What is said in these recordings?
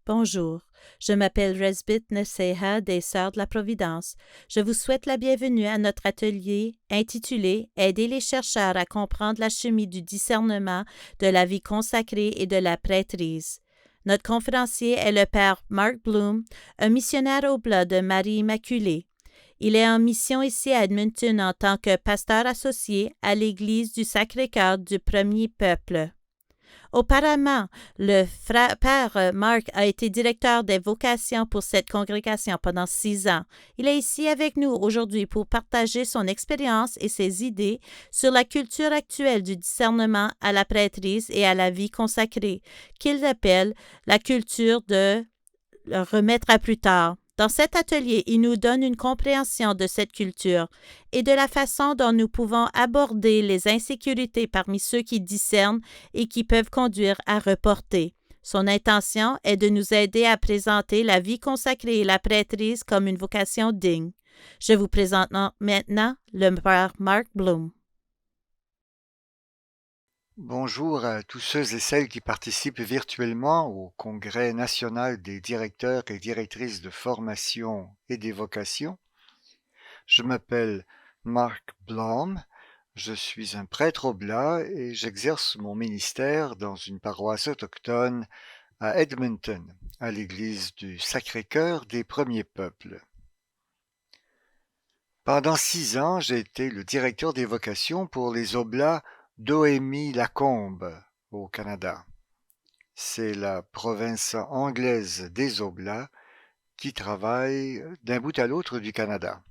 Bonjour, je m'appelle Resbit Neseha des Sœurs de la Providence. Je vous souhaite la bienvenue à notre atelier intitulé Aider les chercheurs à comprendre la chimie du discernement, de la vie consacrée et de la prêtrise. Notre conférencier est le Père Mark Bloom, un missionnaire oblat de Marie Immaculée. Il est en mission ici à Edmonton en tant que pasteur associé à l'Église du Sacré-Cœur du Premier Peuple. Auparavant, le Père Mark a été directeur des vocations pour cette congrégation pendant 6 ans. Il est ici avec nous aujourd'hui pour partager son expérience et ses idées sur la culture actuelle du discernement à la prêtrise et à la vie consacrée, qu'il appelle la culture de le remettre à plus tard. Dans cet atelier, il nous donne une compréhension de cette culture et de la façon dont nous pouvons aborder les insécurités parmi ceux qui discernent et qui peuvent conduire à reporter. Son intention est de nous aider à présenter la vie consacrée et la prêtrise comme une vocation digne. Je vous présente maintenant le Père Mark Bloom. Bonjour à tous ceux et celles qui participent virtuellement au Congrès national des directeurs et directrices de formation et des vocations. Je m'appelle Mark Blom, je suis un prêtre oblat et j'exerce mon ministère dans une paroisse autochtone à Edmonton, à l'église du Sacré-Cœur des Premiers Peuples. Pendant 6 ans, j'ai été le directeur des vocations pour les oblats d'Oemi-Lacombe, au Canada. C'est la province anglaise des Oblats qui travaille d'un bout à l'autre du Canada.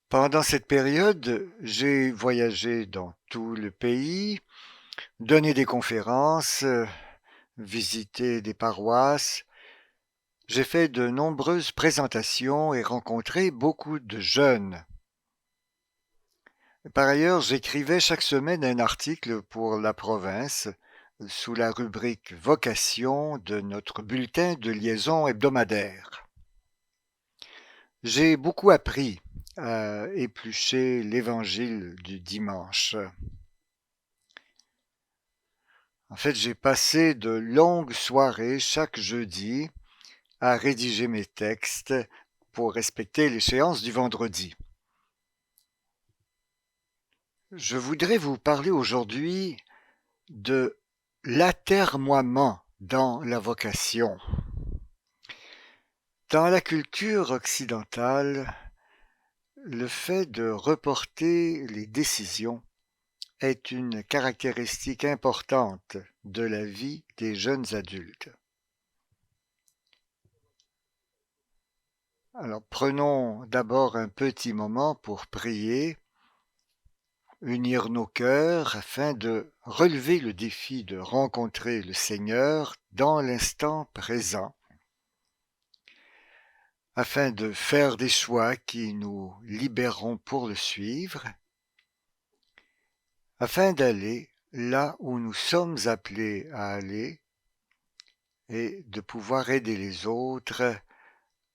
Pendant cette période, j'ai voyagé dans tout le pays, donné des conférences, visité des paroisses. J'ai fait de nombreuses présentations et rencontré beaucoup de jeunes. Par ailleurs, j'écrivais chaque semaine un article pour La Province sous la rubrique Vocation de notre bulletin de liaison hebdomadaire. J'ai beaucoup appris à éplucher l'évangile du dimanche. En fait, j'ai passé de longues soirées chaque jeudi à rédiger mes textes pour respecter l'échéance du vendredi. Je voudrais vous parler aujourd'hui de l'atermoiement dans la vocation. Dans la culture occidentale, le fait de reporter les décisions est une caractéristique importante de la vie des jeunes adultes. Alors prenons d'abord un petit moment pour prier, unir nos cœurs afin de relever le défi de rencontrer le Seigneur dans l'instant présent, afin de faire des choix qui nous libéreront pour le suivre, afin d'aller là où nous sommes appelés à aller et de pouvoir aider les autres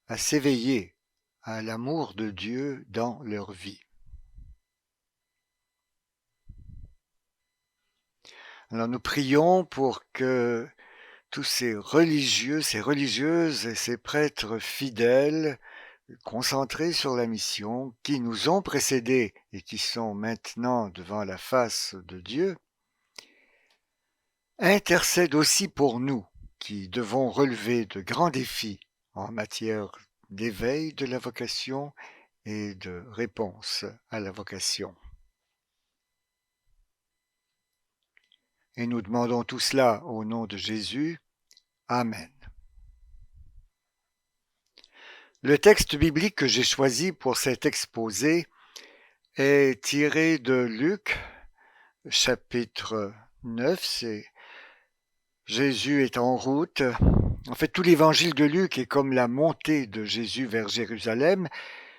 à s'éveiller à l'amour de Dieu dans leur vie. Alors nous prions pour que tous ces religieux, ces religieuses et ces prêtres fidèles, concentrés sur la mission, qui nous ont précédés et qui sont maintenant devant la face de Dieu, intercèdent aussi pour nous, qui devons relever de grands défis en matière d'éveil de la vocation et de réponse à la vocation. Et nous demandons tout cela au nom de Jésus. Amen. Le texte biblique que j'ai choisi pour cet exposé est tiré de Luc, chapitre 9. C'est Jésus est en route. En fait, tout l'évangile de Luc est comme la montée de Jésus vers Jérusalem,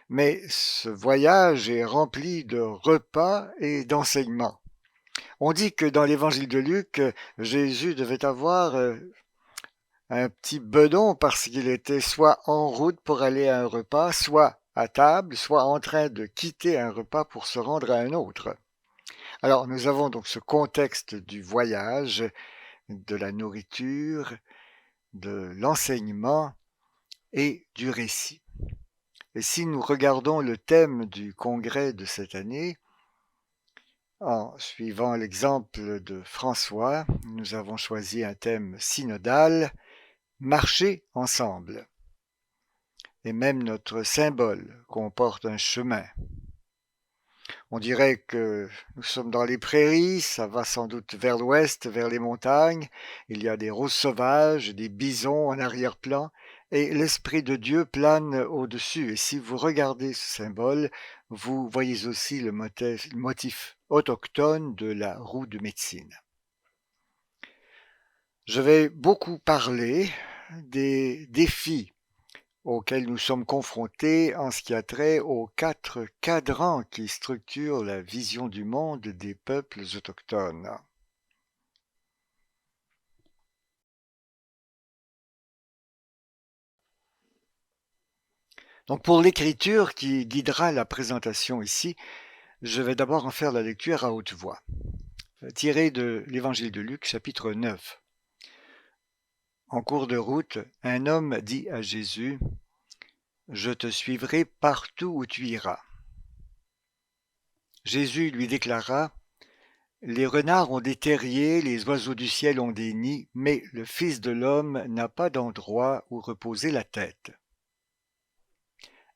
mais ce voyage est rempli de repas et d'enseignements. On dit que dans l'évangile de Luc, Jésus devait avoir un petit bedon parce qu'il était soit en route pour aller à un repas, soit à table, soit en train de quitter un repas pour se rendre à un autre. Alors nous avons donc ce contexte du voyage de la nourriture, de l'enseignement et du récit. Et si nous regardons le thème du congrès de cette année, en suivant l'exemple de François, nous avons choisi un thème synodal, marcher ensemble. Et même notre symbole comporte un chemin. On dirait que nous sommes dans les prairies, ça va sans doute vers l'ouest, vers les montagnes. Il y a des roses sauvages, des bisons en arrière-plan, et l'Esprit de Dieu plane au-dessus. Et si vous regardez ce symbole, vous voyez aussi le motif autochtone de la roue de médecine. Je vais beaucoup parler des défis auxquels nous sommes confrontés en ce qui a trait aux 4 cadrans qui structurent la vision du monde des peuples autochtones. Donc pour l'écriture qui guidera la présentation ici, je vais d'abord en faire la lecture à haute voix, tirée de l'Évangile de Luc, chapitre 9. En cours de route, un homme dit à Jésus, « Je te suivrai partout où tu iras. » Jésus lui déclara, « Les renards ont des terriers, les oiseaux du ciel ont des nids, mais le Fils de l'homme n'a pas d'endroit où reposer la tête. »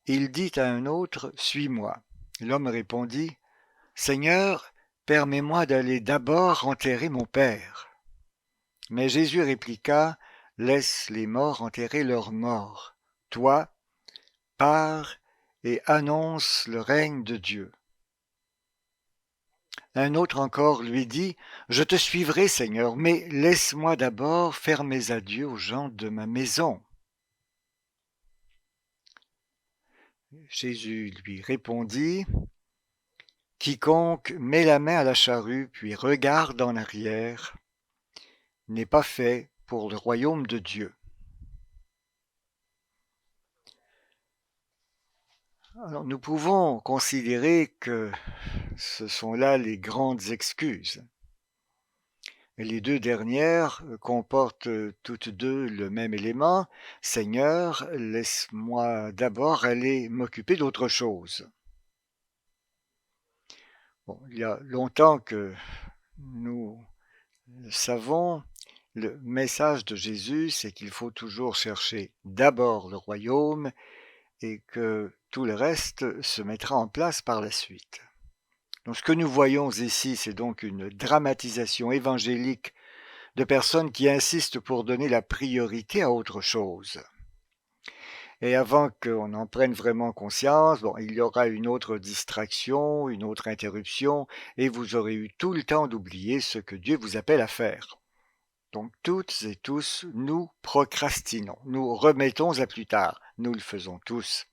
Il dit à un autre, « Suis-moi. » L'homme répondit, « Seigneur, permets-moi d'aller d'abord enterrer mon père. » Mais Jésus répliqua, « Laisse les morts enterrer leurs morts. Toi, pars et annonce le règne de Dieu. » Un autre encore lui dit, « Je te suivrai, Seigneur, mais laisse-moi d'abord faire mes adieux aux gens de ma maison. » Jésus lui répondit, « Quiconque met la main à la charrue puis regarde en arrière n'est pas fait pour le royaume de Dieu. » Alors, nous pouvons considérer que ce sont là les grandes excuses. Et les deux dernières comportent toutes deux le même élément. « Seigneur, laisse-moi d'abord aller m'occuper d'autre chose. » Bon, il y a longtemps que nous savons, le message de Jésus, c'est qu'il faut toujours chercher d'abord le royaume et que tout le reste se mettra en place par la suite. Donc ce que nous voyons ici, c'est donc une dramatisation évangélique de personnes qui insistent pour donner la priorité à autre chose. Et avant qu'on en prenne vraiment conscience, bon, il y aura une autre distraction, une autre interruption, et vous aurez eu tout le temps d'oublier ce que Dieu vous appelle à faire. Donc toutes et tous, nous procrastinons, nous remettons à plus tard, nous le faisons tous.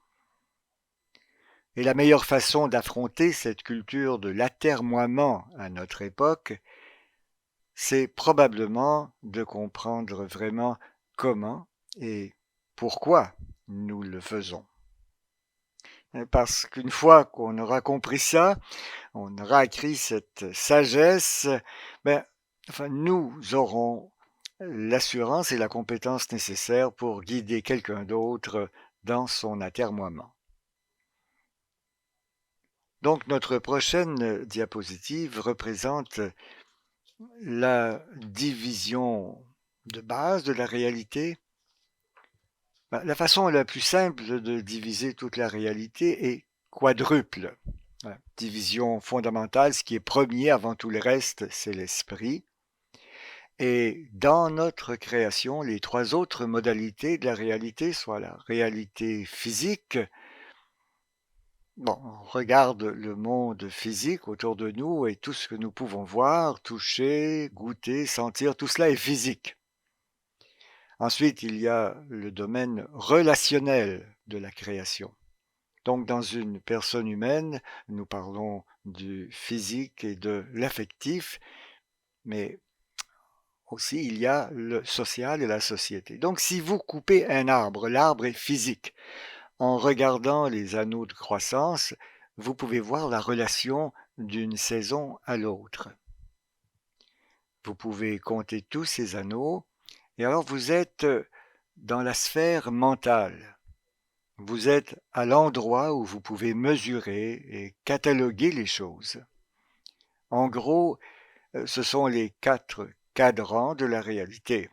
Et la meilleure façon d'affronter cette culture de l'atermoiement à notre époque, c'est probablement de comprendre vraiment comment et pourquoi nous le faisons. Parce qu'une fois qu'on aura compris ça, on aura acquis cette sagesse, nous aurons l'assurance et la compétence nécessaires pour guider quelqu'un d'autre dans son atermoiement. Donc notre prochaine diapositive représente la division de base de la réalité. La façon la plus simple de diviser toute la réalité est quadruple. Division fondamentale, ce qui est premier avant tout le reste, c'est l'esprit. Et dans notre création, les 3 autres modalités de la réalité, soit la réalité physique, on regarde le monde physique autour de nous et tout ce que nous pouvons voir, toucher, goûter, sentir, tout cela est physique. Ensuite, il y a le domaine relationnel de la création. Donc, dans une personne humaine, nous parlons du physique et de l'affectif, mais aussi il y a le social et la société. Donc, si vous coupez un arbre, l'arbre est physique. En regardant les anneaux de croissance, vous pouvez voir la relation d'une saison à l'autre. Vous pouvez compter tous ces anneaux, et alors vous êtes dans la sphère mentale. Vous êtes à l'endroit où vous pouvez mesurer et cataloguer les choses. En gros, ce sont les 4 cadrans de la réalité.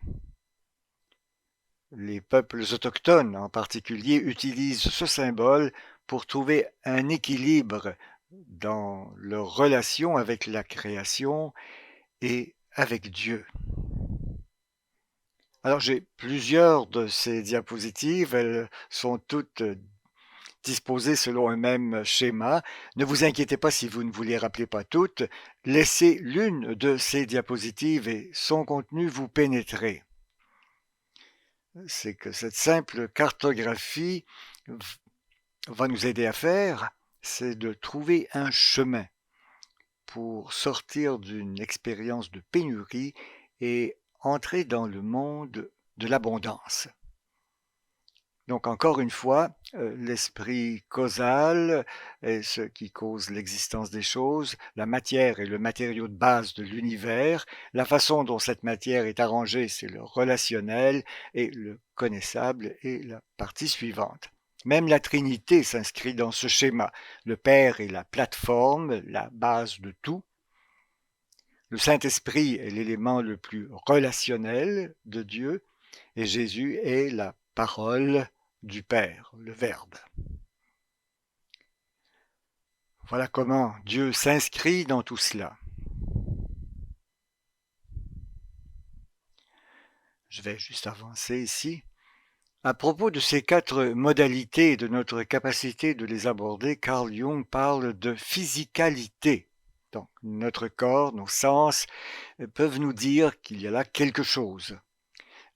Les peuples autochtones en particulier utilisent ce symbole pour trouver un équilibre dans leur relation avec la création et avec Dieu. Alors j'ai plusieurs de ces diapositives, elles sont toutes disposées selon un même schéma. Ne vous inquiétez pas si vous ne vous les rappelez pas toutes, laissez l'une de ces diapositives et son contenu vous pénétrer. C'est que cette simple cartographie va nous aider à faire, c'est de trouver un chemin pour sortir d'une expérience de pénurie et entrer dans le monde de l'abondance. Donc encore une fois, l'esprit causal est ce qui cause l'existence des choses, la matière est le matériau de base de l'univers, la façon dont cette matière est arrangée, c'est le relationnel, et le connaissable est la partie suivante. Même la Trinité s'inscrit dans ce schéma. Le Père est la plateforme, la base de tout. Le Saint-Esprit est l'élément le plus relationnel de Dieu, et Jésus est la parole du Père, le Verbe. Voilà comment Dieu s'inscrit dans tout cela. Je vais juste avancer ici. À propos de ces 4 modalités et de notre capacité de les aborder, Carl Jung parle de physicalité. Donc, notre corps, nos sens peuvent nous dire qu'il y a là quelque chose.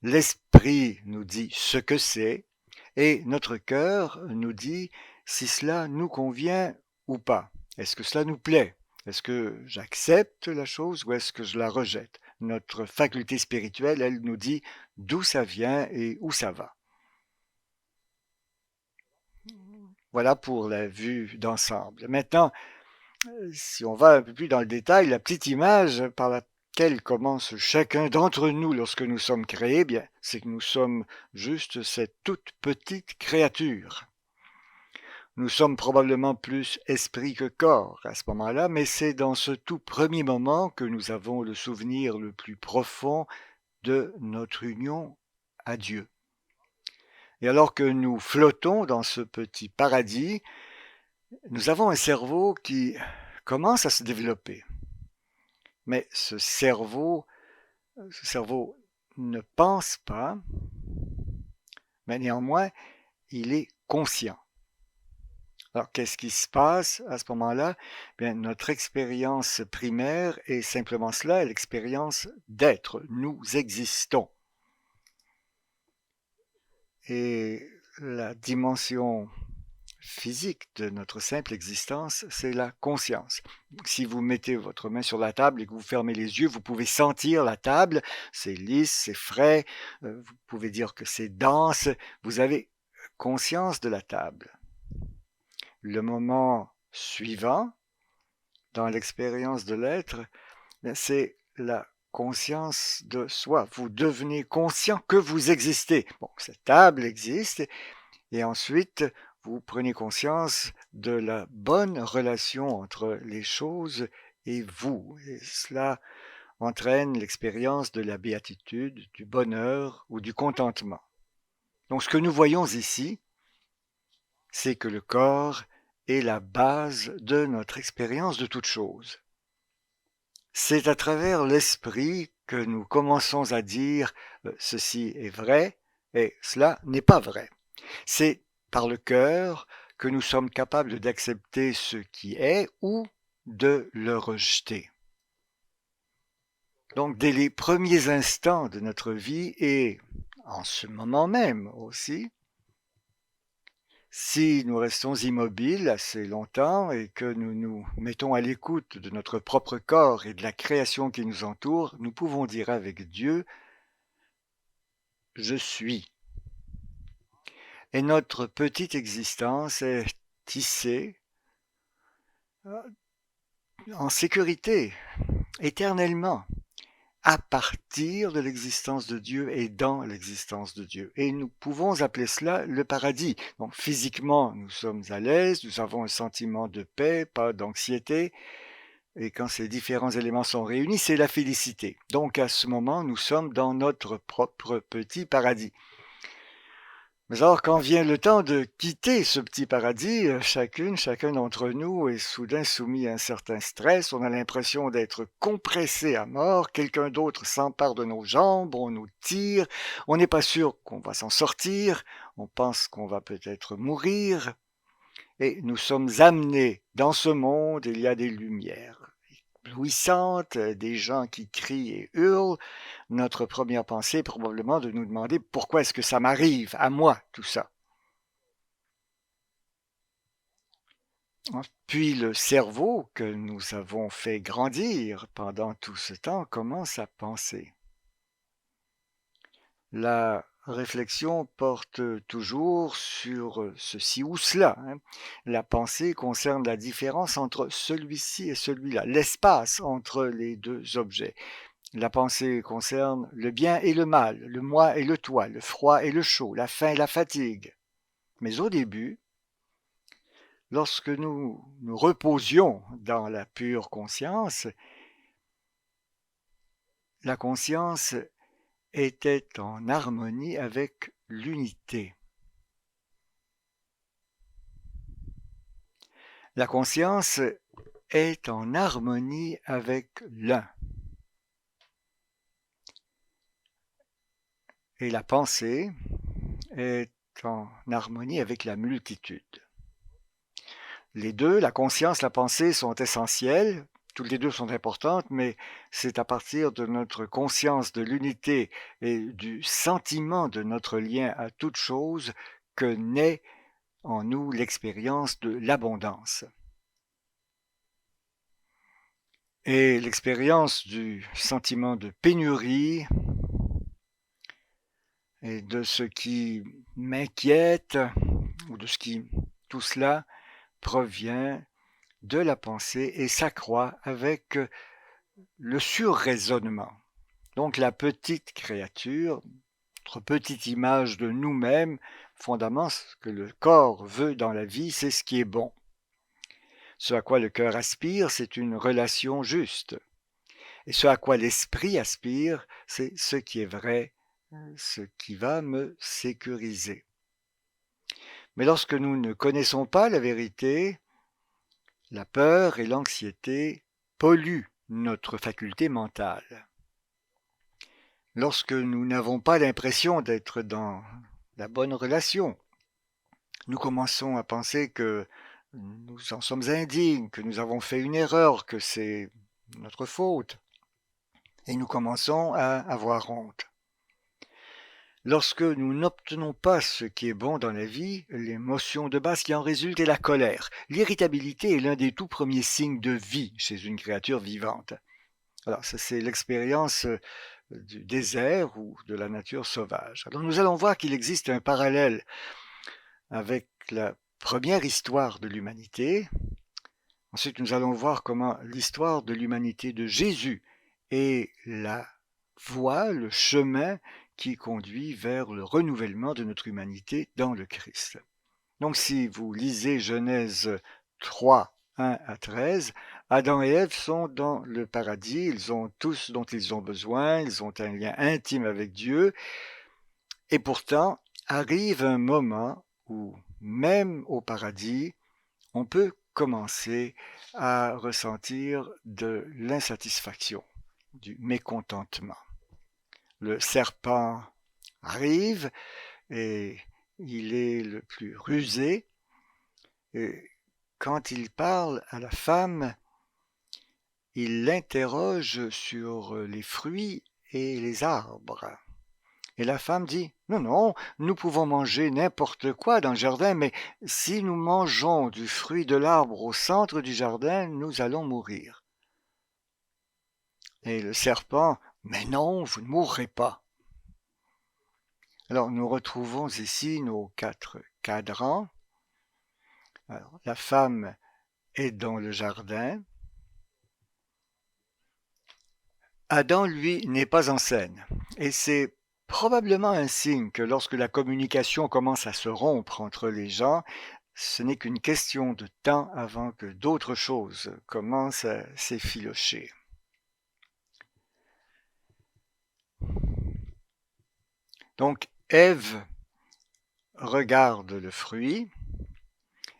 L'esprit nous dit ce que c'est et notre cœur nous dit si cela nous convient ou pas. Est-ce que cela nous plaît? Est-ce que j'accepte la chose ou est-ce que je la rejette? Notre faculté spirituelle, elle nous dit d'où ça vient et où ça va. Voilà pour la vue d'ensemble. Maintenant, si on va un peu plus dans le détail, la petite image par laquelle commence chacun d'entre nous lorsque nous sommes créés, bien, c'est que nous sommes juste cette toute petite créature. Nous sommes probablement plus esprit que corps à ce moment-là, mais c'est dans ce tout premier moment que nous avons le souvenir le plus profond de notre union à Dieu. Et alors que nous flottons dans ce petit paradis, nous avons un cerveau qui commence à se développer. Mais ce cerveau ne pense pas, mais néanmoins, il est conscient. Alors, qu'est-ce qui se passe à ce moment-là? Bien, notre expérience primaire est simplement cela, l'expérience d'être. Nous existons. Et la dimension physique de notre simple existence, c'est la conscience. Si vous mettez votre main sur la table et que vous fermez les yeux, vous pouvez sentir la table, c'est lisse, c'est frais, vous pouvez dire que c'est dense, vous avez conscience de la table. Le moment suivant, dans l'expérience de l'être, c'est la conscience de soi. Vous devenez conscient que vous existez. Bon, cette table existe, et ensuite, vous prenez conscience de la bonne relation entre les choses et vous. Et cela entraîne l'expérience de la béatitude, du bonheur ou du contentement. Donc ce que nous voyons ici, c'est que le corps est la base de notre expérience de toute chose. C'est à travers l'esprit que nous commençons à dire ceci est vrai et cela n'est pas vrai. C'est par le cœur que nous sommes capables d'accepter ce qui est ou de le rejeter. Donc dès les premiers instants de notre vie et en ce moment même aussi, si nous restons immobiles assez longtemps et que nous nous mettons à l'écoute de notre propre corps et de la création qui nous entoure, nous pouvons dire avec Dieu, je suis. Et notre petite existence est tissée en sécurité, éternellement. à partir de l'existence de Dieu et dans l'existence de Dieu. Et nous pouvons appeler cela le paradis. Donc physiquement, nous sommes à l'aise, nous avons un sentiment de paix, pas d'anxiété. Et quand ces différents éléments sont réunis, c'est la félicité. Donc à ce moment, nous sommes dans notre propre petit paradis. Mais alors, quand vient le temps de quitter ce petit paradis, chacun d'entre nous est soudain soumis à un certain stress. On a l'impression d'être compressé à mort. Quelqu'un d'autre s'empare de nos jambes, on nous tire. On n'est pas sûr qu'on va s'en sortir. On pense qu'on va peut-être mourir. Et nous sommes amenés dans ce monde, il y a des lumières éblouissantes, des gens qui crient et hurlent. Notre première pensée est probablement de nous demander pourquoi est-ce que ça m'arrive, à moi, tout ça. Puis le cerveau que nous avons fait grandir pendant tout ce temps commence à penser. La réflexion porte toujours sur ceci ou cela. La pensée concerne la différence entre celui-ci et celui-là, l'espace entre les deux objets. La pensée concerne le bien et le mal, le moi et le toi, le froid et le chaud, la faim et la fatigue. Mais au début, lorsque nous nous reposions dans la pure conscience, la conscience était en harmonie avec l'unité. La conscience est en harmonie avec l'un. Et la pensée est en harmonie avec la multitude. Les deux, la conscience, la pensée, sont essentielles. Toutes les deux sont importantes, mais c'est à partir de notre conscience de l'unité et du sentiment de notre lien à toute chose que naît en nous l'expérience de l'abondance. Et l'expérience du sentiment de pénurie et de ce qui m'inquiète ou de ce qui, tout cela provient de la pensée et s'accroît avec le surraisonnement. Donc la petite créature, notre petite image de nous-mêmes, fondamentalement ce que le corps veut dans la vie, c'est ce qui est bon. Ce à quoi le cœur aspire, c'est une relation juste. Et ce à quoi l'esprit aspire, c'est ce qui est vrai, ce qui va me sécuriser. Mais lorsque nous ne connaissons pas la vérité, la peur et l'anxiété polluent notre faculté mentale. Lorsque nous n'avons pas l'impression d'être dans la bonne relation, nous commençons à penser que nous en sommes indignes, que nous avons fait une erreur, que c'est notre faute. Et nous commençons à avoir honte. Lorsque nous n'obtenons pas ce qui est bon dans la vie, l'émotion de base qui en résulte est la colère. L'irritabilité est l'un des tout premiers signes de vie chez une créature vivante. Alors, ça, c'est l'expérience du désert ou de la nature sauvage. Alors, nous allons voir qu'il existe un parallèle avec la première histoire de l'humanité. Ensuite, nous allons voir comment l'histoire de l'humanité de Jésus est la voie, le chemin qui conduit vers le renouvellement de notre humanité dans le Christ. Donc si vous lisez Genèse 3, 1 à 13, Adam et Ève sont dans le paradis, ils ont tout ce dont ils ont besoin, ils ont un lien intime avec Dieu, et pourtant arrive un moment où, même au paradis, on peut commencer à ressentir de l'insatisfaction, du mécontentement. Le serpent arrive et il est le plus rusé. Et quand il parle à la femme, il l'interroge sur les fruits et les arbres. Et la femme dit, non, non, nous pouvons manger n'importe quoi dans le jardin, mais si nous mangeons du fruit de l'arbre au centre du jardin, nous allons mourir. Et le serpent, mais non, vous ne mourrez pas. Alors nous retrouvons ici nos 4 cadrans. Alors, la femme est dans le jardin. Adam, lui, n'est pas en scène. Et c'est probablement un signe que lorsque la communication commence à se rompre entre les gens, ce n'est qu'une question de temps avant que d'autres choses commencent à s'effilocher. Donc, Ève regarde le fruit,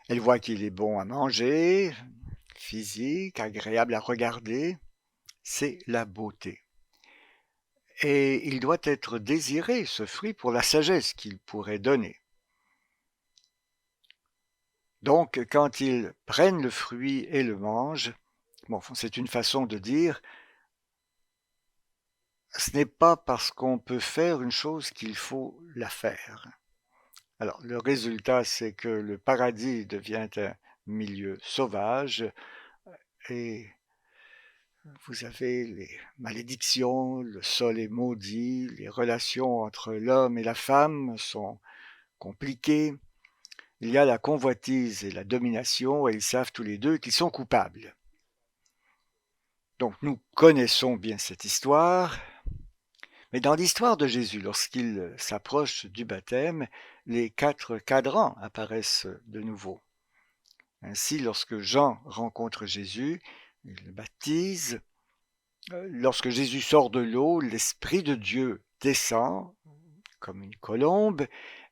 elle voit qu'il est bon à manger, physique, agréable à regarder, c'est la beauté. Et il doit être désiré, ce fruit, pour la sagesse qu'il pourrait donner. Donc, quand ils prennent le fruit et le mangent, bon, c'est une façon de dire, ce n'est pas parce qu'on peut faire une chose qu'il faut la faire. Alors, le résultat, c'est que le paradis devient un milieu sauvage et vous avez les malédictions, le sol est maudit, les relations entre l'homme et la femme sont compliquées. Il y a la convoitise et la domination et ils savent tous les deux qu'ils sont coupables. Donc nous connaissons bien cette histoire, mais dans l'histoire de Jésus, lorsqu'il s'approche du baptême, les 4 cadrans apparaissent de nouveau. Ainsi, lorsque Jean rencontre Jésus, il le baptise. Lorsque Jésus sort de l'eau, l'Esprit de Dieu descend comme une colombe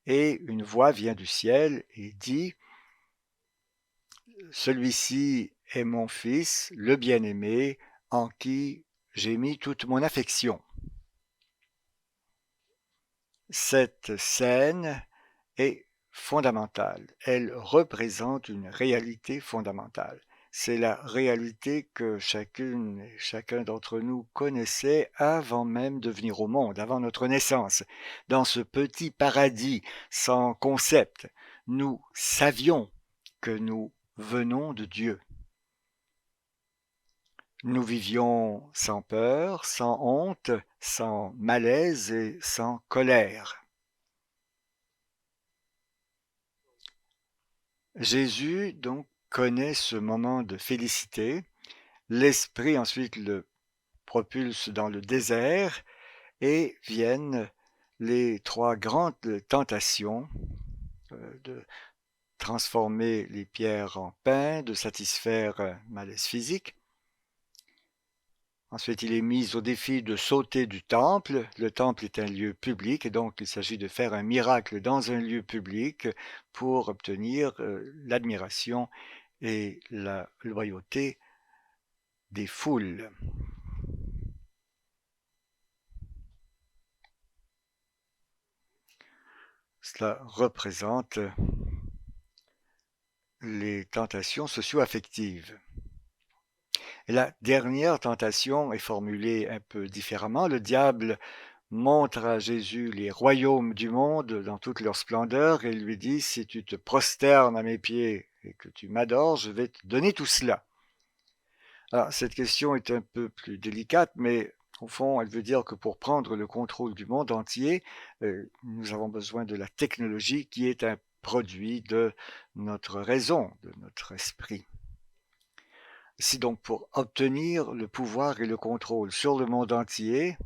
et une voix vient du ciel et dit « Celui-ci est mon Fils, le bien-aimé, en qui j'ai mis toute mon affection. » Cette scène est fondamentale. Elle représente une réalité fondamentale. C'est la réalité que chacune et chacun d'entre nous connaissait avant même de venir au monde, avant notre naissance. Dans ce petit paradis sans concept, nous savions que nous venons de Dieu. Nous vivions sans peur, sans honte, sans malaise et sans colère. Jésus, donc, connaît ce moment de félicité. L'Esprit ensuite le propulse dans le désert et viennent les 3 grandes tentations de transformer les pierres en pain, de satisfaire un malaise physique. Ensuite, il est mis au défi de sauter du temple. Le temple est un lieu public et donc il s'agit de faire un miracle dans un lieu public pour obtenir l'admiration et la loyauté des foules. Cela représente les tentations socio-affectives. Et la dernière tentation est formulée un peu différemment. Le diable montre à Jésus les royaumes du monde dans toute leur splendeur et lui dit « Si tu te prosternes à mes pieds et que tu m'adores, je vais te donner tout cela. » Alors, cette question est un peu plus délicate, mais au fond, elle veut dire que pour prendre le contrôle du monde entier, nous avons besoin de la technologie qui est un produit de notre raison, de notre esprit. Si donc pour obtenir le pouvoir et le contrôle sur le monde entier,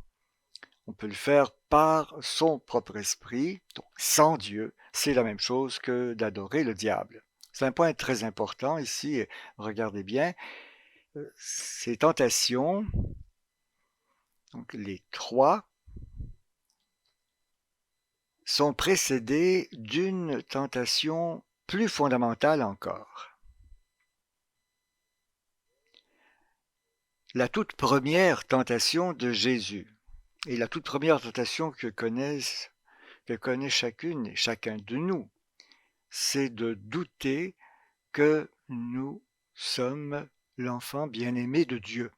on peut le faire par son propre esprit, donc sans Dieu, c'est la même chose que d'adorer le diable. C'est un point très important ici, regardez bien, ces tentations, donc les 3, sont précédées d'une tentation plus fondamentale encore. La toute première tentation de Jésus, et la toute première tentation que connaît chacune et chacun de nous, c'est de douter que nous sommes l'enfant bien-aimé de Dieu.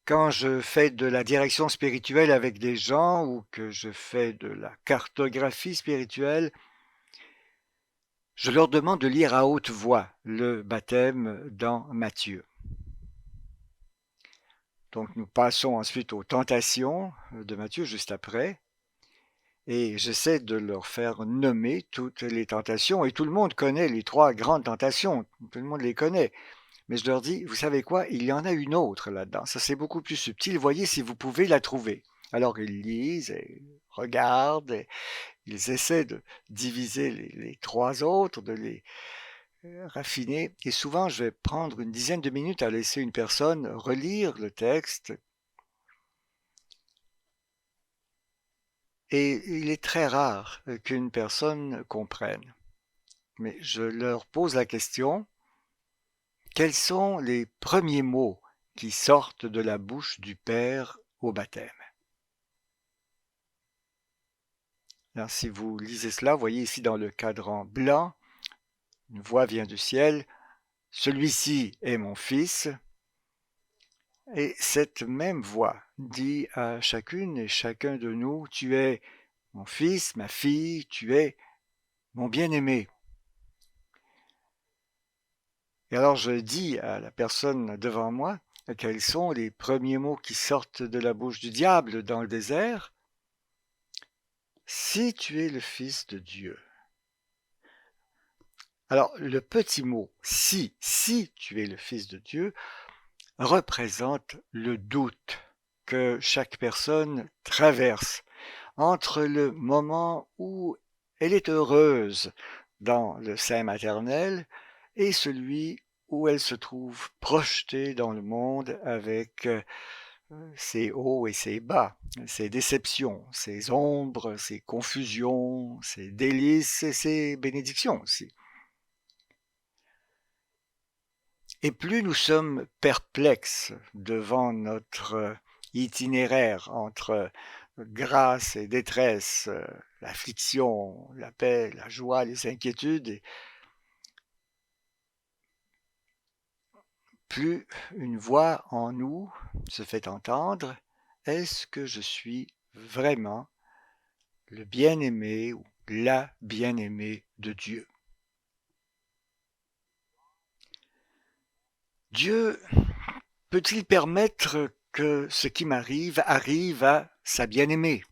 Quand je fais de la direction spirituelle avec des gens ou que je fais de la cartographie spirituelle, je leur demande de lire à haute voix le baptême dans Matthieu. Donc nous passons ensuite aux tentations de Matthieu juste après. et j'essaie de leur faire nommer toutes les tentations, et tout le monde connaît les 3 grandes tentations, tout le monde les connaît. Mais je leur dis: «Vous savez quoi? Il y en a une autre là-dedans, ça c'est beaucoup plus subtil, voyez si vous pouvez la trouver». Alors ils lisent et regardent et ils essaient de diviser les 3 autres, de les, raffiner, et souvent je vais prendre une dizaine de minutes à laisser une personne relire le texte. Et il est très rare qu'une personne comprenne. Mais je leur pose la question: quels sont les premiers mots qui sortent de la bouche du Père au baptême? Alors, si vous lisez cela, voyez ici dans le cadran blanc, une voix vient du ciel, celui-ci est mon fils. Et cette même voix dit à chacune et chacun de nous: tu es mon fils, ma fille, tu es mon bien-aimé. Et alors je dis à la personne devant moi quels sont les premiers mots qui sortent de la bouche du diable dans le désert. Si tu es le Fils de Dieu. Alors le petit mot si tu es le Fils de Dieu représente le doute que chaque personne traverse entre le moment où elle est heureuse dans le sein maternel et celui où elle se trouve projetée dans le monde avec ses hauts et ses bas, ses déceptions, ses ombres, ses confusions, ses délices et ses bénédictions aussi. Et plus nous sommes perplexes devant notre itinéraire entre grâce et détresse, l'affliction, la paix, la joie, les inquiétudes, plus une voix en nous se fait entendre: est-ce que je suis vraiment le bien-aimé ou la bien-aimée de Dieu? Dieu peut-il permettre que ce qui m'arrive arrive à sa bien-aimée?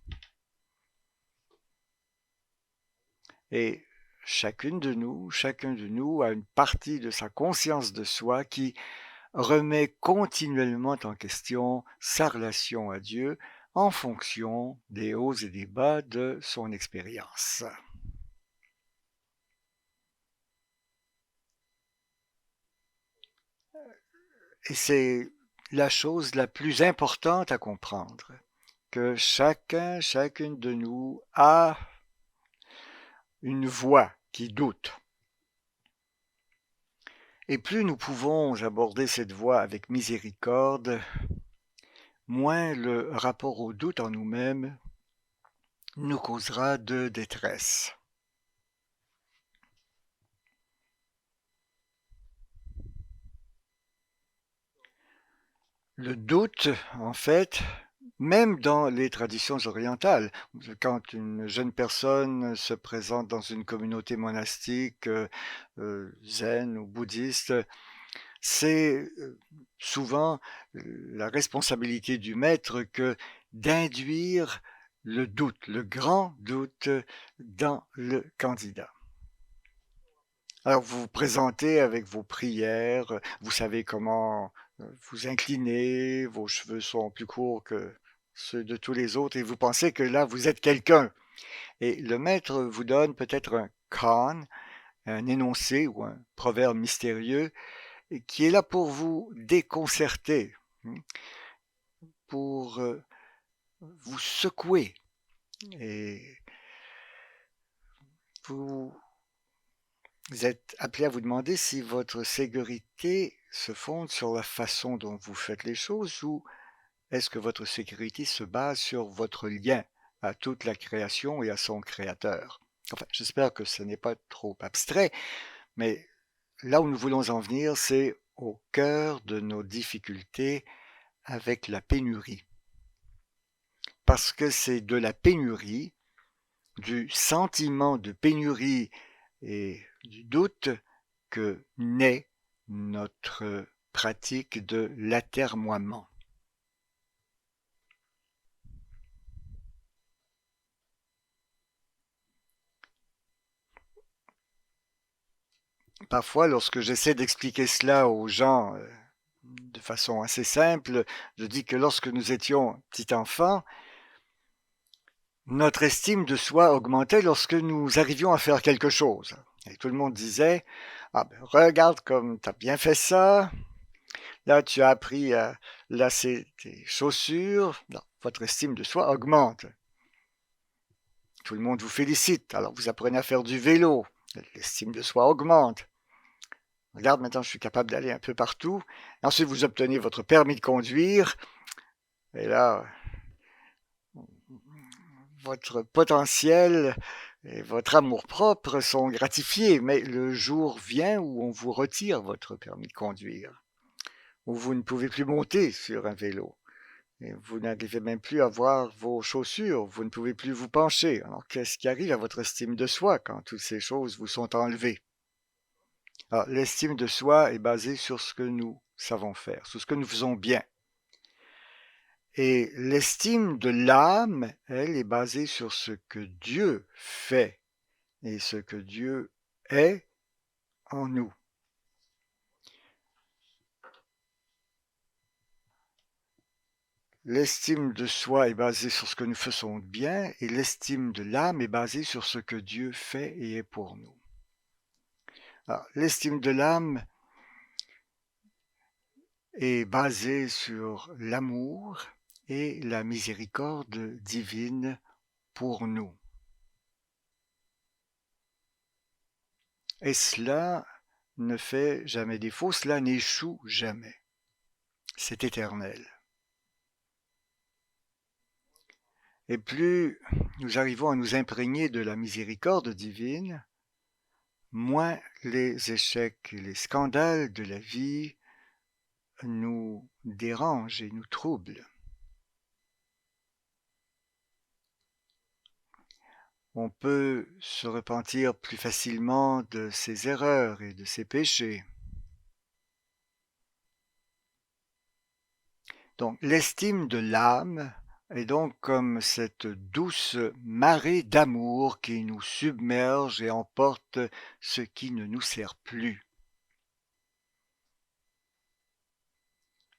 Et chacun de nous a une partie de sa conscience de soi qui remet continuellement en question sa relation à Dieu en fonction des hauts et des bas de son expérience. Et c'est la chose la plus importante à comprendre, que chacune de nous a une voix qui doute. Et plus nous pouvons aborder cette voie avec miséricorde, moins le rapport au doute en nous-mêmes nous causera de détresse. Le doute, en fait, même dans les traditions orientales, quand une jeune personne se présente dans une communauté monastique, zen ou bouddhiste, c'est souvent la responsabilité du maître que d'induire le doute, le grand doute dans le candidat. Alors vous vous présentez avec vos prières, vous savez comment vous incliner, vos cheveux sont plus courts que ceux de tous les autres et vous pensez que là vous êtes quelqu'un. Et le maître vous donne peut-être un kan, un énoncé ou un proverbe mystérieux qui est là pour vous déconcerter, pour vous secouer. Et vous êtes appelé à vous demander si votre sécurité se fonde sur la façon dont vous faites les choses ou est-ce que votre sécurité se base sur votre lien à toute la création et à son créateur. Enfin, j'espère que ce n'est pas trop abstrait, mais là où nous voulons en venir, c'est au cœur de nos difficultés avec la pénurie. Parce que c'est de la pénurie, du sentiment de pénurie et du doute que naît notre pratique de l'atermoiement. parfois, lorsque j'essaie d'expliquer cela aux gens de façon assez simple, je dis que lorsque nous étions petits enfants, notre estime de soi augmentait lorsque nous arrivions à faire quelque chose. Et tout le monde disait, ah ben, regarde comme tu as bien fait ça, là tu as appris à lasser tes chaussures, non, votre estime de soi augmente. Tout le monde vous félicite, alors vous apprenez à faire du vélo, l'estime de soi augmente. Regarde, maintenant je suis capable d'aller un peu partout. Et ensuite vous obtenez votre permis de conduire, et là, votre potentiel et votre amour-propre sont gratifiés, mais le jour vient où on vous retire votre permis de conduire, où vous ne pouvez plus monter sur un vélo, et vous n'arrivez même plus à voir vos chaussures, vous ne pouvez plus vous pencher. Alors qu'est-ce qui arrive à votre estime de soi quand toutes ces choses vous sont enlevées? Alors, l'estime de soi est basée sur ce que nous savons faire, sur ce que nous faisons bien. Et l'estime de l'âme, elle, est basée sur ce que Dieu fait et ce que Dieu est en nous. L'estime de soi est basée sur ce que nous faisons bien et l'estime de l'âme est basée sur ce que Dieu fait et est pour nous. Alors, l'estime de l'âme est basée sur l'amour et la miséricorde divine pour nous. Et cela ne fait jamais défaut, cela n'échoue jamais. C'est éternel. Et plus nous arrivons à nous imprégner de la miséricorde divine, moins les échecs et les scandales de la vie nous dérangent et nous troublent. On peut se repentir plus facilement de ses erreurs et de ses péchés. Donc l'estime de l'âme est donc comme cette douce marée d'amour qui nous submerge et emporte ce qui ne nous sert plus.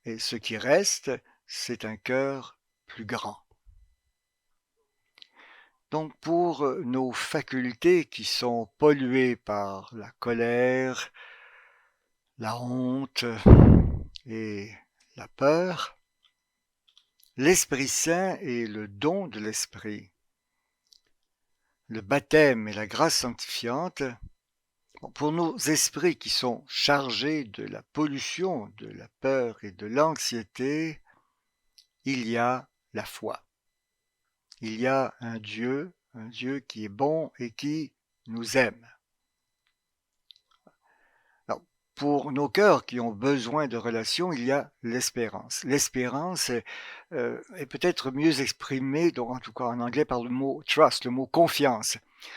Et ce qui reste, c'est un cœur plus grand. Donc pour nos facultés qui sont polluées par la colère, la honte et la peur, l'Esprit Saint est le don de l'Esprit. Le baptême et la grâce sanctifiante, pour nos esprits qui sont chargés de la pollution, de la peur et de l'anxiété, il y a la foi. Il y a un Dieu qui est bon et qui nous aime. Alors, pour nos cœurs qui ont besoin de relations, il y a l'espérance. L'espérance est peut-être mieux exprimée, donc en tout cas en anglais, par le mot trust, le mot confiance.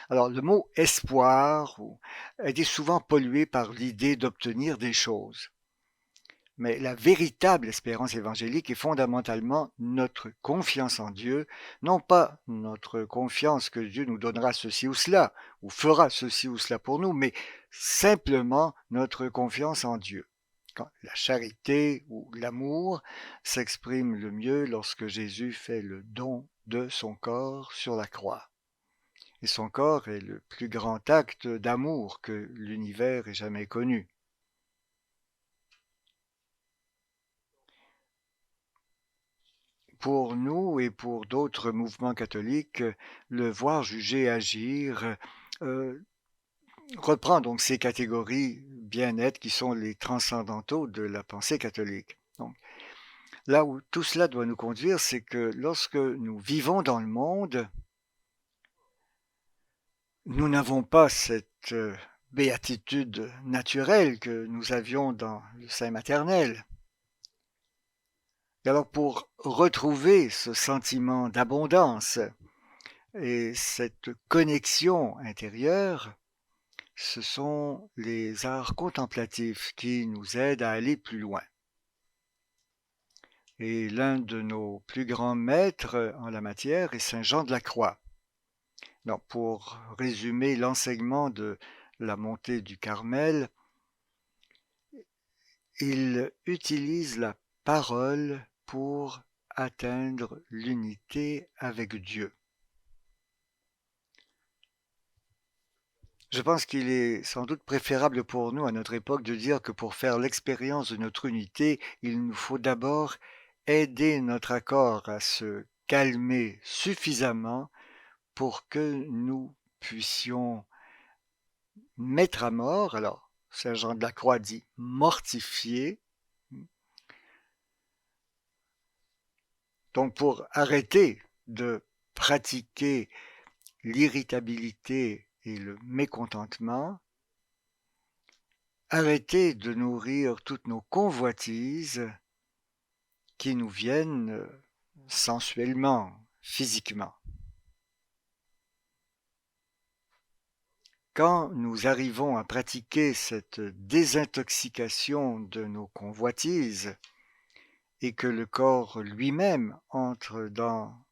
Alors, le mot espoir est souvent pollué par l'idée d'obtenir des choses. Mais la véritable espérance évangélique est fondamentalement notre confiance en Dieu, non pas notre confiance que Dieu nous donnera ceci ou cela, ou fera ceci ou cela pour nous, mais simplement notre confiance en Dieu. Quand la charité ou l'amour s'exprime le mieux lorsque Jésus fait le don de son corps sur la croix. Et son corps est le plus grand acte d'amour que l'univers ait jamais connu. Pour nous et pour d'autres mouvements catholiques, le voir, juger, agir reprend donc ces catégories bien nettes qui sont les transcendantaux de la pensée catholique. Donc, là où tout cela doit nous conduire, c'est que lorsque nous vivons dans le monde, nous n'avons pas cette béatitude naturelle que nous avions dans le sein maternel. Et alors pour retrouver ce sentiment d'abondance et cette connexion intérieure, ce sont les arts contemplatifs qui nous aident à aller plus loin. Et l'un de nos plus grands maîtres en la matière est Saint Jean de la Croix. Donc, pour résumer l'enseignement de la montée du Carmel, il utilise la parole pour atteindre l'unité avec Dieu. Je pense qu'il est sans doute préférable pour nous à notre époque de dire que pour faire l'expérience de notre unité, il nous faut d'abord aider notre accord à se calmer suffisamment pour que nous puissions mettre à mort, alors Saint Jean de la Croix dit mortifier, donc pour arrêter de pratiquer l'irritabilité et le mécontentement, arrêter de nourrir toutes nos convoitises qui nous viennent sensuellement, physiquement. Quand nous arrivons à pratiquer cette désintoxication de nos convoitises et que le corps lui-même entre dans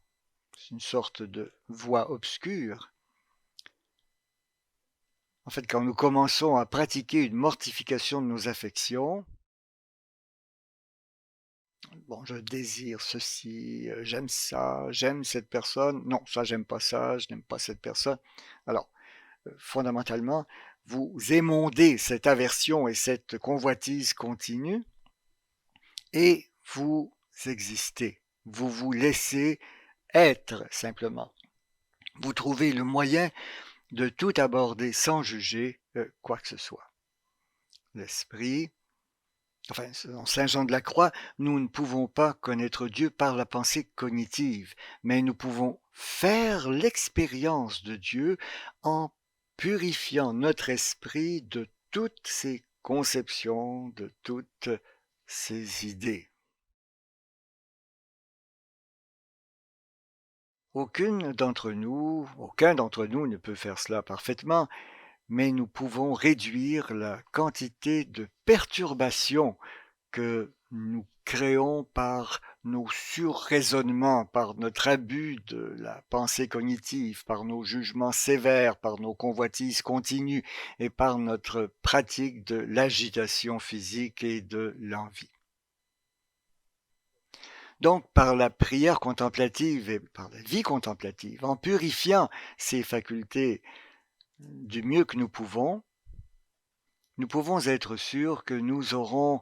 une sorte de voie obscure, en fait, quand nous commençons à pratiquer une mortification de nos affections, bon, je désire ceci, j'aime ça, j'aime cette personne, non, ça, j'aime pas ça, je n'aime pas cette personne. Alors, fondamentalement, vous émondez cette aversion et cette convoitise continue et vous existez. Vous vous laissez être simplement. Vous trouvez le moyen de tout aborder sans juger quoi que ce soit. L'esprit, enfin, en Saint Jean de la Croix, nous ne pouvons pas connaître Dieu par la pensée cognitive, mais nous pouvons faire l'expérience de Dieu en purifiant notre esprit de toutes ses conceptions, de toutes ses idées. Aucun d'entre nous ne peut faire cela parfaitement, mais nous pouvons réduire la quantité de perturbations que nous créons par nos surraisonnements, par notre abus de la pensée cognitive, par nos jugements sévères, par nos convoitises continues et par notre pratique de l'agitation physique et de l'envie. Donc, par la prière contemplative et par la vie contemplative, en purifiant ces facultés du mieux que nous pouvons être sûrs que nous aurons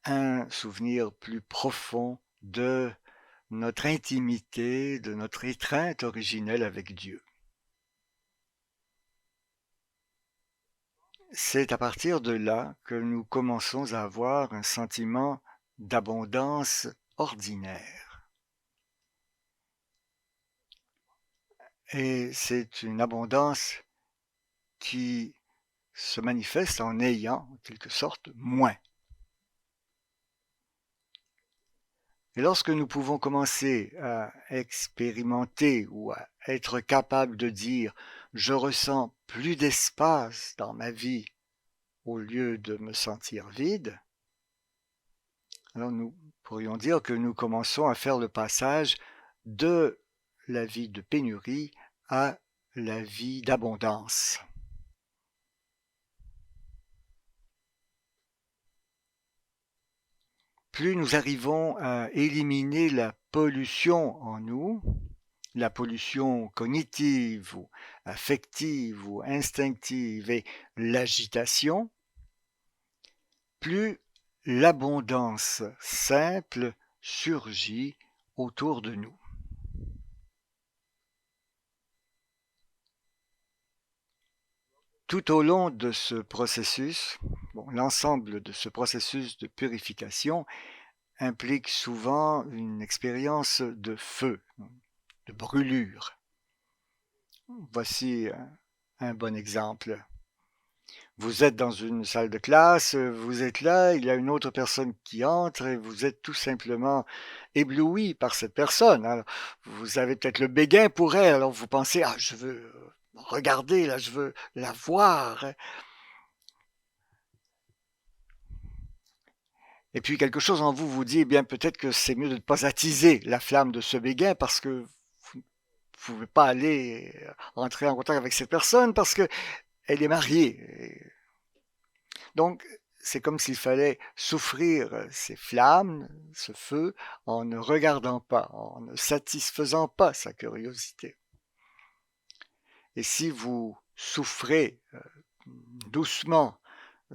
un souvenir plus profond de notre intimité, de notre étreinte originelle avec Dieu. C'est à partir de là que nous commençons à avoir un sentiment d'abondance ordinaire. Et c'est une abondance qui se manifeste en ayant, en quelque sorte, moins. Et lorsque nous pouvons commencer à expérimenter ou à être capable de dire « je ressens plus d'espace dans ma vie » au lieu de me sentir vide, alors nous pourrions dire que nous commençons à faire le passage de la vie de pénurie à la vie d'abondance. Plus nous arrivons à éliminer la pollution en nous, la pollution cognitive ou affective ou instinctive et l'agitation, plus l'abondance simple surgit autour de nous. Tout au long de ce processus, l'ensemble de ce processus de purification implique souvent une expérience de feu, de brûlure. Voici un bon exemple. Vous êtes dans une salle de classe, vous êtes là, il y a une autre personne qui entre et vous êtes tout simplement ébloui par cette personne. Alors, vous avez peut-être le béguin pour elle, alors vous pensez « Ah, je veux regarder, là, je veux la voir ». Et puis quelque chose en vous vous dit, eh bien peut-être que c'est mieux de ne pas attiser la flamme de ce béguin parce que vous ne pouvez pas aller entrer en contact avec cette personne parce qu'elle est mariée. Donc c'est comme s'il fallait souffrir ces flammes, ce feu, en ne regardant pas, en ne satisfaisant pas sa curiosité. Et si vous souffrez doucement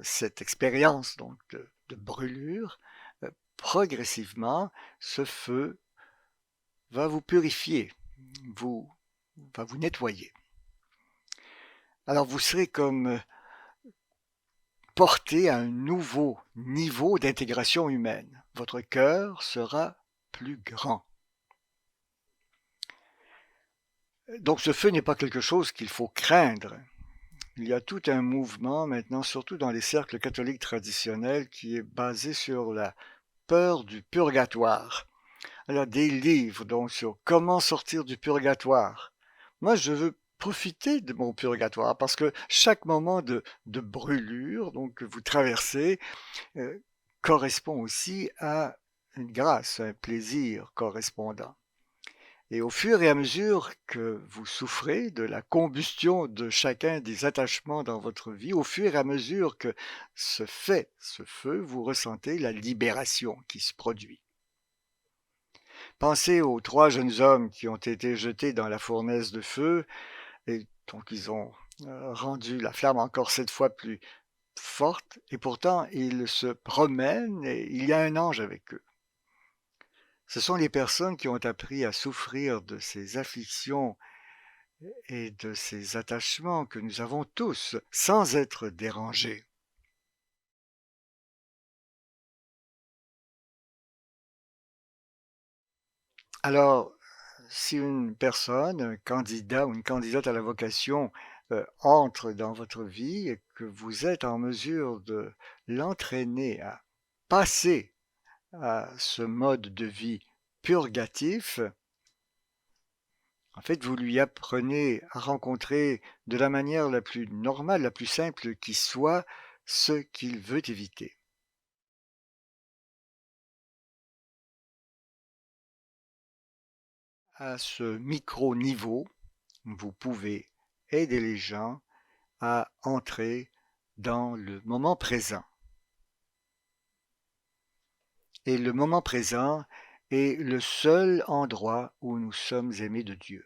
cette expérience donc de brûlure, progressivement, ce feu va vous purifier, va vous nettoyer. Alors vous serez comme porté à un nouveau niveau d'intégration humaine. Votre cœur sera plus grand. Donc ce feu n'est pas quelque chose qu'il faut craindre. Il y a tout un mouvement maintenant, surtout dans les cercles catholiques traditionnels, qui est basé sur la peur du purgatoire. Alors des livres donc sur comment sortir du purgatoire. Moi je veux profiter de mon purgatoire parce que chaque moment de brûlure donc, que vous traversez correspond aussi à une grâce, un plaisir correspondant. Et au fur et à mesure que vous souffrez de la combustion de chacun des attachements dans votre vie, au fur et à mesure que ce feu, vous ressentez la libération qui se produit. Pensez aux 3 jeunes hommes qui ont été jetés dans la fournaise de feu, et donc ils ont rendu la flamme encore 7 fois plus forte, et pourtant ils se promènent et il y a un ange avec eux. Ce sont les personnes qui ont appris à souffrir de ces afflictions et de ces attachements que nous avons tous, sans être dérangés. Alors, si une personne, un candidat ou une candidate à la vocation entre dans votre vie et que vous êtes en mesure de l'entraîner à passer à ce mode de vie purgatif, en fait, vous lui apprenez à rencontrer de la manière la plus normale, la plus simple qui soit, ce qu'il veut éviter. À ce micro-niveau, vous pouvez aider les gens à entrer dans le moment présent. Et le moment présent est le seul endroit où nous sommes aimés de Dieu.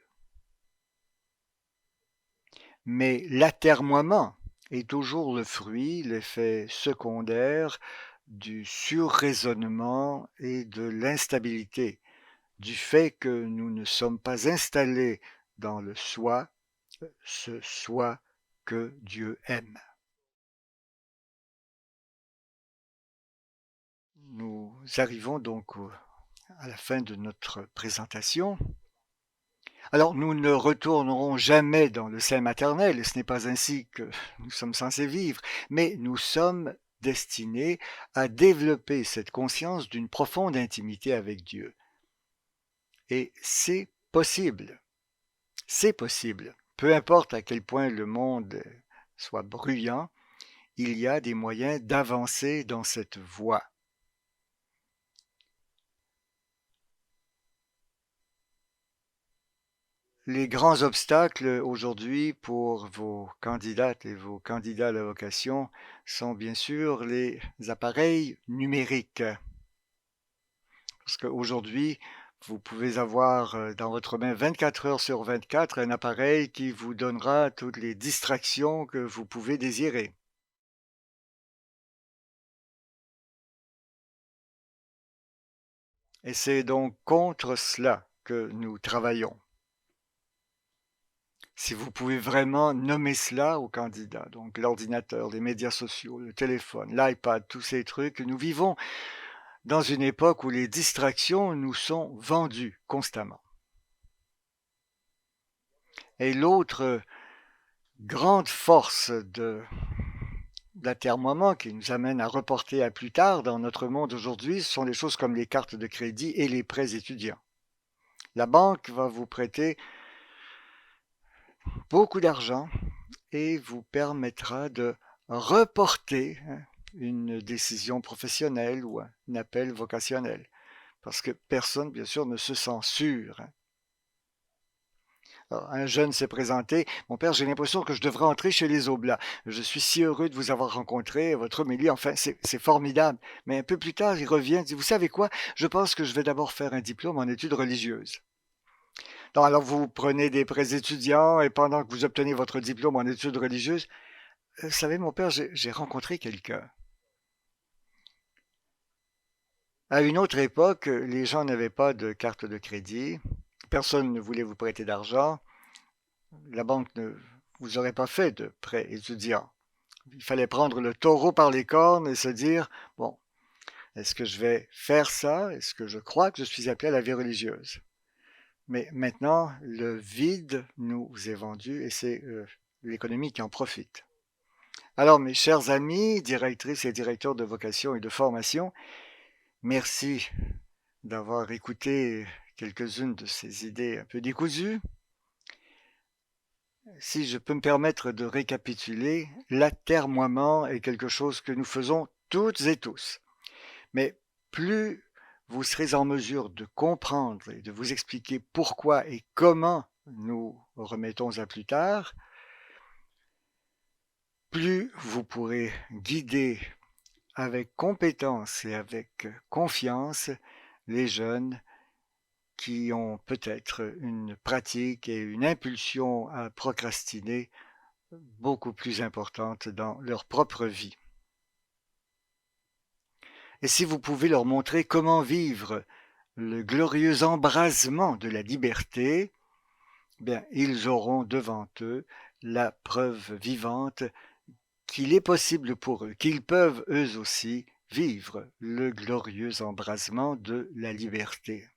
Mais l'atermoiement est toujours le fruit, l'effet secondaire du surraisonnement et de l'instabilité, du fait que nous ne sommes pas installés dans le soi, ce soi que Dieu aime. Nous arrivons donc à la fin de notre présentation. Alors nous ne retournerons jamais dans le sein maternel, et ce n'est pas ainsi que nous sommes censés vivre, mais nous sommes destinés à développer cette conscience d'une profonde intimité avec Dieu. Et c'est possible. C'est possible. Peu importe à quel point le monde soit bruyant, il y a des moyens d'avancer dans cette voie. Les grands obstacles aujourd'hui pour vos candidates et vos candidats à la vocation sont bien sûr les appareils numériques. Parce qu'aujourd'hui, vous pouvez avoir dans votre main 24 heures sur 24 un appareil qui vous donnera toutes les distractions que vous pouvez désirer. Et c'est donc contre cela que nous travaillons. Si vous pouvez vraiment nommer cela aux candidats, donc l'ordinateur, les médias sociaux, le téléphone, l'iPad, tous ces trucs, nous vivons dans une époque où les distractions nous sont vendues constamment. Et l'autre grande force de l'atermoiement qui nous amène à reporter à plus tard dans notre monde aujourd'hui, ce sont des choses comme les cartes de crédit et les prêts étudiants. La banque va vous prêter beaucoup d'argent et vous permettra de reporter une décision professionnelle ou un appel vocationnel. Parce que personne, bien sûr, ne se censure. Alors, un jeune s'est présenté. Mon père, j'ai l'impression que je devrais entrer chez les Oblats. Je suis si heureux de vous avoir rencontré. Votre homélie, enfin, c'est formidable. Mais un peu plus tard, il revient, dit, vous savez quoi? Je pense que je vais d'abord faire un diplôme en études religieuses. Non, alors vous prenez des prêts étudiants et pendant que vous obtenez votre diplôme en études religieuses, vous savez, mon père, j'ai rencontré quelqu'un. À une autre époque, les gens n'avaient pas de carte de crédit. Personne ne voulait vous prêter d'argent. La banque ne vous aurait pas fait de prêt étudiant. Il fallait prendre le taureau par les cornes et se dire, bon, est-ce que je vais faire ça? Est-ce que je crois que je suis appelé à la vie religieuse? Mais maintenant, le vide nous est vendu et c'est l'économie qui en profite. Alors, mes chers amis, directrices et directeurs de vocation et de formation, merci d'avoir écouté quelques-unes de ces idées un peu décousues. Si je peux me permettre de récapituler, l'atermoiement est quelque chose que nous faisons toutes et tous. Mais plus vous serez en mesure de comprendre et de vous expliquer pourquoi et comment nous remettons à plus tard, plus vous pourrez guider avec compétence et avec confiance les jeunes qui ont peut-être une pratique et une impulsion à procrastiner beaucoup plus importante dans leur propre vie. Et si vous pouvez leur montrer comment vivre le glorieux embrasement de la liberté, bien, ils auront devant eux la preuve vivante qu'il est possible pour eux, qu'ils peuvent eux aussi vivre le glorieux embrasement de la liberté.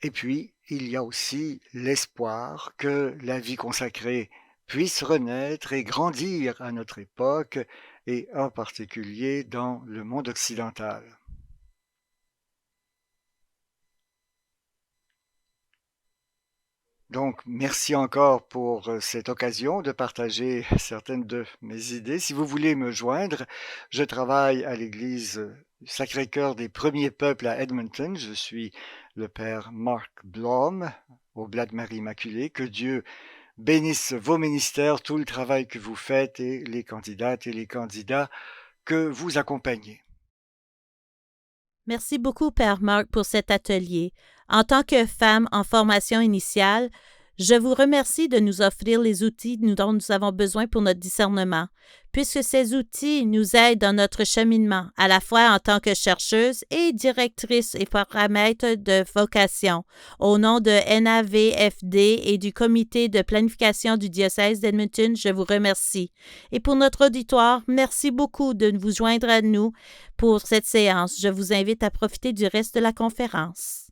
Et puis, il y a aussi l'espoir que la vie consacrée puisse renaître et grandir à notre époque, et en particulier dans le monde occidental. Donc, merci encore pour cette occasion de partager certaines de mes idées. Si vous voulez me joindre, je travaille à l'église Sacré-Cœur des Premiers Peuples à Edmonton. Je suis le père Mark Blom, Oblat de Marie Immaculée. Que Dieu bénisse vos ministères, tout le travail que vous faites et les candidates et les candidats que vous accompagnez. Merci beaucoup, Père Marc, pour cet atelier. En tant que femme en formation initiale, je vous remercie de nous offrir les outils dont nous avons besoin pour notre discernement, puisque ces outils nous aident dans notre cheminement, à la fois en tant que chercheuse et directrice et paramètre de vocation, au nom de NAVFD et du comité de planification du diocèse d'Edmonton, je vous remercie. Et pour notre auditoire, merci beaucoup de vous joindre à nous pour cette séance. Je vous invite à profiter du reste de la conférence.